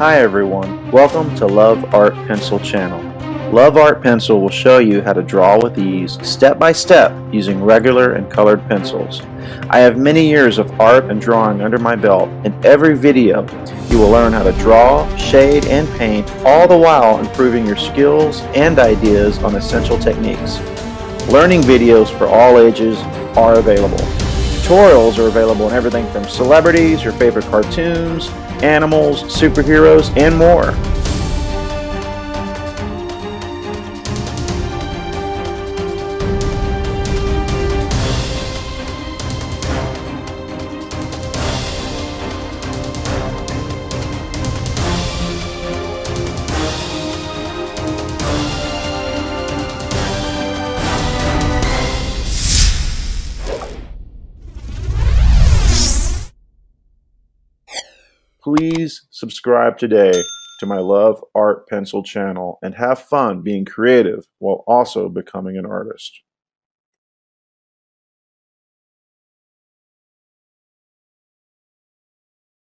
Hi everyone, welcome to Love Art Pencil channel. Love Art Pencil will show you how to draw with ease, step by step, using regular and colored pencils. I have many years of art and drawing under my belt. In every video, you will learn how to draw, shade, and paint, all the while improving your skills and ideas on essential techniques. Learning videos for all ages are available. Tutorials are available in everything from celebrities, your favorite cartoons, animals, superheroes, and more. Please subscribe today to my Love Art Pencil channel and have fun being creative while also becoming an artist.